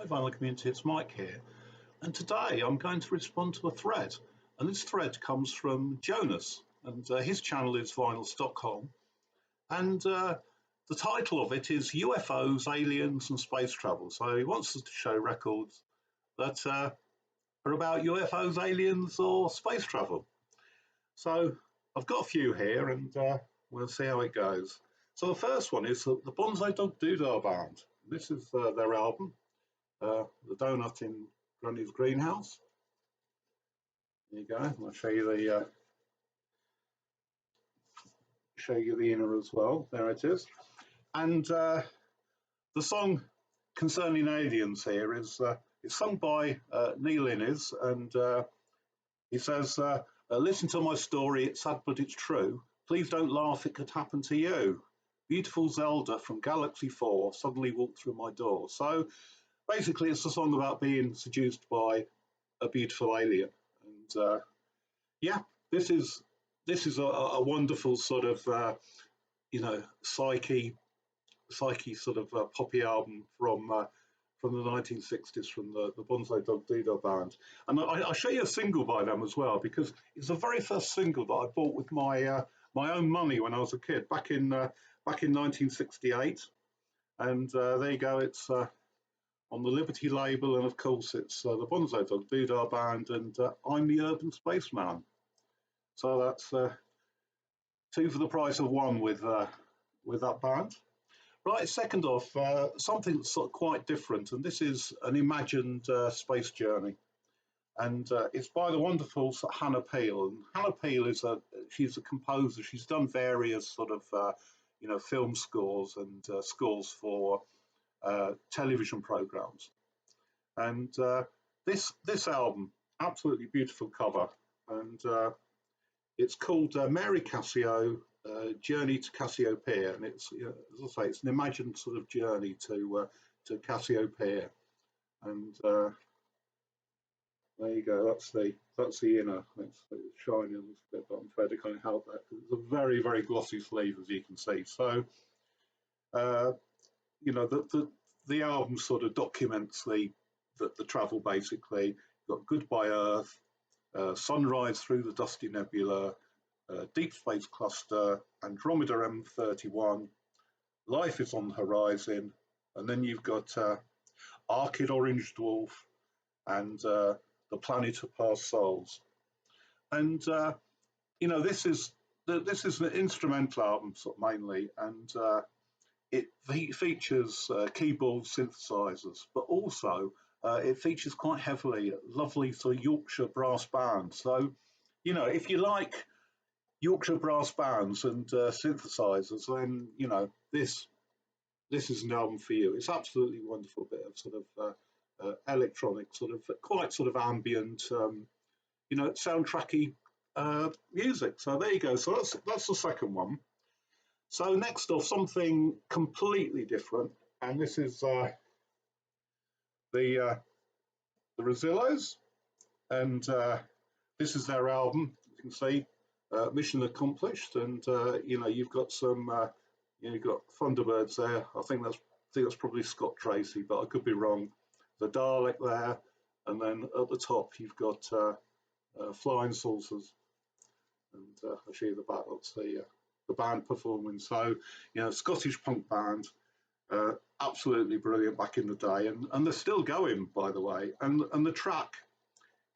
Hi, Vinyl Community, it's Mike here, and today I'm going to respond to a thread, and this thread comes from Jonas, and his channel is Vinyl Stockholm, and the title of it is UFOs, Aliens and Space Travel. So he wants us to show records that are about UFOs, aliens or space travel. So I've got a few here, and we'll see how it goes. So the first one is the Bonsai Dog Doodah Band. This is their album. The Donut in Granny's Greenhouse. There you go. I'll show you the inner as well. There it is. And the song concerning aliens here is it's sung by Neil Innes, and he says, "Listen to my story. It's sad, but it's true. Please don't laugh. It could happen to you. Beautiful Zelda from Galaxy 4 suddenly walked through my door." So basically, it's a song about being seduced by a beautiful alien, and yeah, this is a wonderful sort of psyche sort of poppy album from the 1960s from the Bonsai Dog Doodah Band, and I'll show you a single by them as well, because it's the very first single that I bought with my my own money when I was a kid back in 1968, and there you go. It's on the Liberty label, and of course it's the Bonsai Dog Doodah Band, and I'm the Urban Spaceman. So that's two for the price of one with that band. Right, second off, something that's sort of quite different, and this is an imagined space journey, and it's by the wonderful Hannah Peel. And Hannah Peel she's a composer. She's done various sort of film scores and scores for television programs, and this album, absolutely beautiful cover, and it's called Mary Cassio, Journey to Cassiopeia, and it's, as I say, it's an imagined sort of journey to Cassiopeia, and there you go. That's the inner. It's shiny a little bit, but I'm afraid I can't help that. It's a very, very glossy sleeve, as you can see. So the album sort of documents the travel. Basically, you've got Goodbye Earth, Sunrise through the Dusty Nebula, Deep Space Cluster, Andromeda M31, Life is on the Horizon, and then you've got Arcid Orange Dwarf and the Planet of Past Souls. And this is an instrumental album, sort of mainly, and it features keyboard synthesizers, but also it features quite heavily lovely sort of Yorkshire brass bands. So, if you like Yorkshire brass bands and synthesizers, then this is an album for you. It's absolutely wonderful bit of sort of electronic, sort of quite sort of ambient, soundtracky music. So there you go. So that's the second one. So next off, something completely different, and this is the Rosillos, and this is their album. You can see Mission Accomplished, and you've got some you've got Thunderbirds there. I think that's probably Scott Tracy, but I could be wrong. The Dalek there, and then at the top you've got Flying Saucers, and I'll show you the back. That's the band performing. So Scottish punk band, absolutely brilliant back in the day, and they're still going, by the way. And the track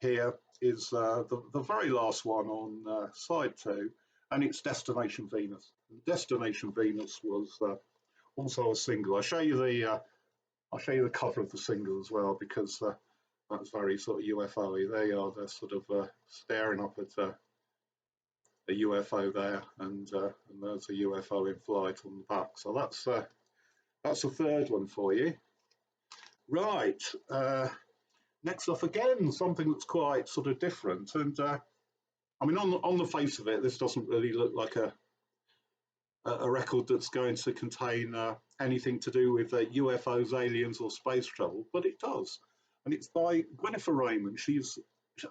here is the very last one on side 2, and it's Destination Venus. Destination Venus was also a single. I'll show you the cover of the single as well, because that's very sort of UFO-y. They're sort of staring up at a UFO there, and there's a UFO in flight on the back. So that's the third one for you. Right. Next off, again, something that's quite sort of different, and I mean, on the face of it, this doesn't really look like a record that's going to contain anything to do with UFOs, aliens, or space travel, but it does, and it's by Gwyneth Raymond. She's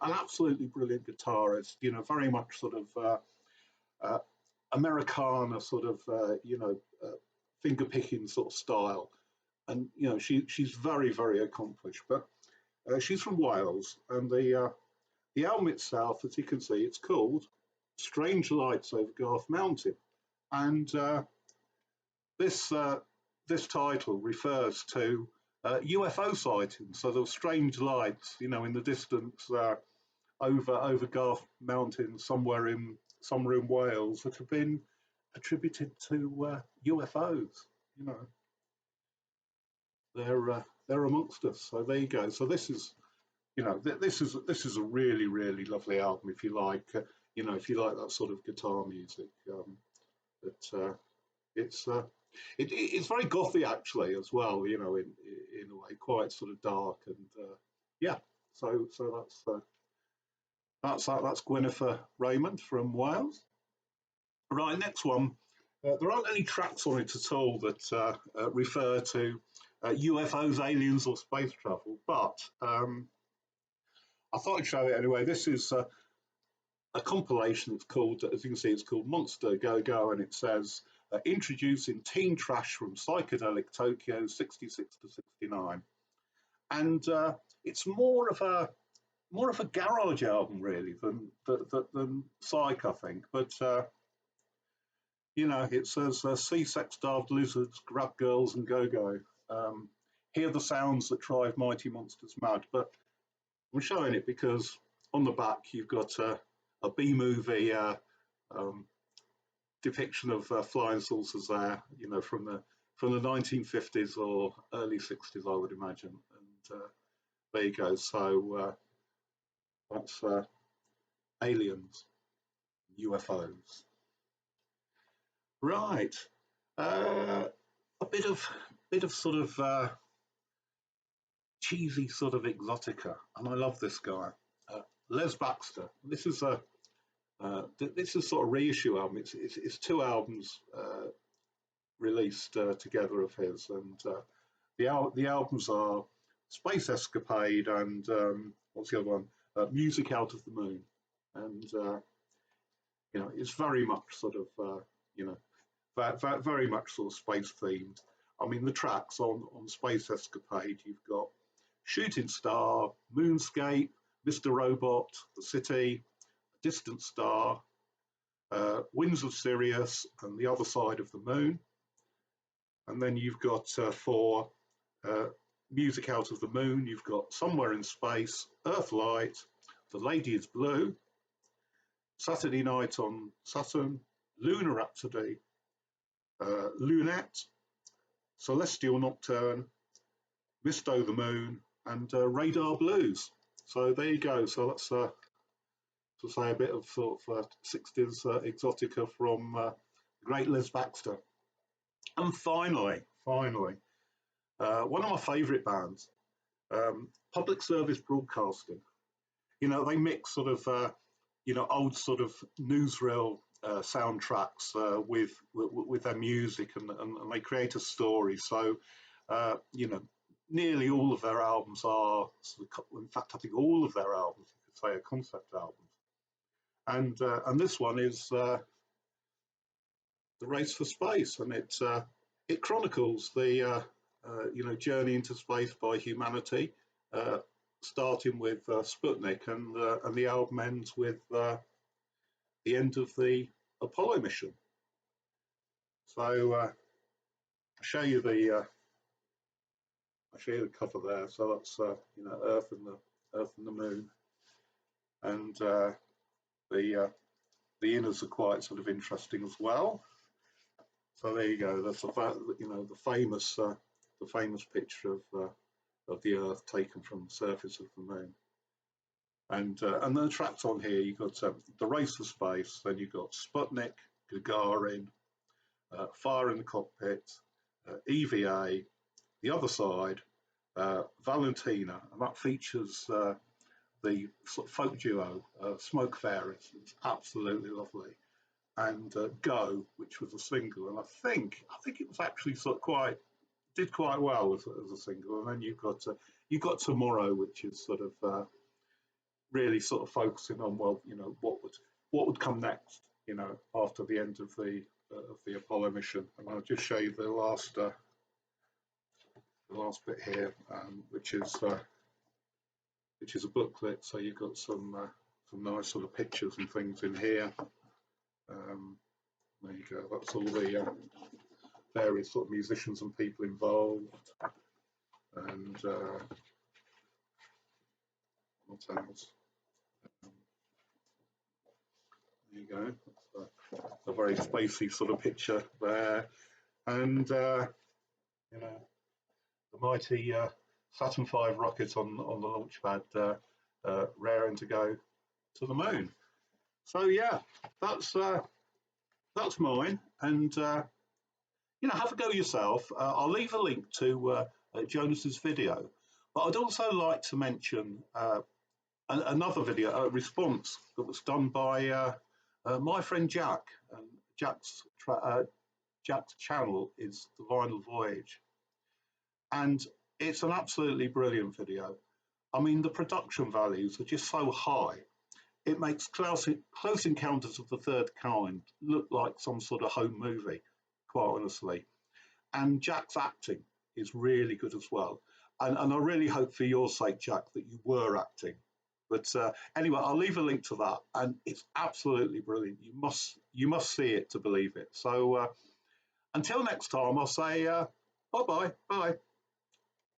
an absolutely brilliant guitarist, very much sort of Americana sort of, finger picking sort of style. and you know she's very very accomplished. But she's from Wales, and the album itself, as you can see, it's called "Strange Lights Over Garth Mountain," and this this title refers to UFO sightings. So those strange lights, you know, in the distance over Garth Mountain, somewhere in Wales, that have been attributed to UFOs. You know, they're amongst us. So there you go. So this is, you know, this is a really really lovely album if you like, you know, if you like that sort of guitar music. It's it's very gothy actually as well. You know, in a way, quite sort of dark and yeah. So that's Gwyneth Raymond from Wales. Right, next one. There aren't any tracks on it at all that refer to UFOs, aliens, or space travel, but I thought I'd show it anyway. This is a compilation. It's called, as you can see, it's called Monster Go Go, and it says introducing teen trash from psychedelic Tokyo 66 to 69, and it's more of a garage album really than psych, I think. But you know, it says see sex-starved lizards, grab girls, and go go. Hear the sounds that drive mighty monsters mad. But I'm showing it because on the back you've got a B-movie depiction of flying saucers there, you know, from the 1950s or early 60s, I would imagine. And there you go. So that's aliens, UFOs. Right. A bit of sort of cheesy sort of exotica, and I love this guy, Les Baxter. This is sort of reissue album. It's two albums released together of his, and the albums are Space Escapade and what's the other one? Music Out of the Moon, and you know, it's very much sort of you know, very much sort of space themed. I mean, the tracks on Space Escapade, you've got Shooting Star, Moonscape, Mr. Robot, The City, Distant Star, Winds of Sirius, and The Other Side of the Moon. And then you've got for Music Out of the Moon, you've got Somewhere in Space, Earthlight, The Lady is Blue, Saturday Night on Saturn, Lunar Rhapsody, Lunette, Celestial Nocturne, Misto the Moon, and Radar Blues. So there you go. So that's to say a bit of sort of 60s exotica from the great Les Baxter. And finally, one of my favourite bands, Public Service Broadcasting. You know, they mix sort of you know, old sort of newsreel soundtracks with their music, and they create a story. So you know, nearly all of their albums are, in fact, I think all of their albums, you could say, are concept albums. And this one is The Race for Space, and it chronicles the you know, journey into space by humanity, starting with Sputnik, and the album ends with the end of the Apollo mission. So I'll show you the cover there. So that's you know, Earth and the Moon, and the inners are quite sort of interesting as well. So there you go. That's about, you know, the famous picture of the Earth taken from the surface of the Moon. And the tracks on here, you've got The Race for Space, then you've got Sputnik, Gagarin, Fire in the Cockpit, EVA, The Other Side, Valentina, and that features the sort of folk duo Smoke Fairies. It's absolutely lovely. And Go, which was a single, and I think it was actually sort of did quite well as a single. And then you've got Tomorrow, which is sort of really sort of focusing on, well, you know, what would come next, you know, after the end of the Apollo mission. And I'll just show you the last the last bit here, which is a booklet. So you've got some nice sort of pictures and things in here. There you go. That's all the various sort of musicians and people involved, and what else? There you go. That's a very spacey sort of picture there, and you know, the mighty Saturn V rocket on the launch pad, raring to go to the moon. So yeah, that's mine, and have a go yourself. I'll leave a link to Jonas's video, but I'd also like to mention another video, a response that was done by my friend Jack. And Jack's channel is The Vinyl Voyage, and it's an absolutely brilliant video. I mean, the production values are just so high. It makes Close Encounters of the Third Kind look like some sort of home movie, quite honestly. And Jack's acting is really good as well. And I really hope for your sake, Jack, that you were acting. But anyway, I'll leave a link to that, and it's absolutely brilliant. You must see it to believe it. So until next time, I'll say bye-bye. Bye.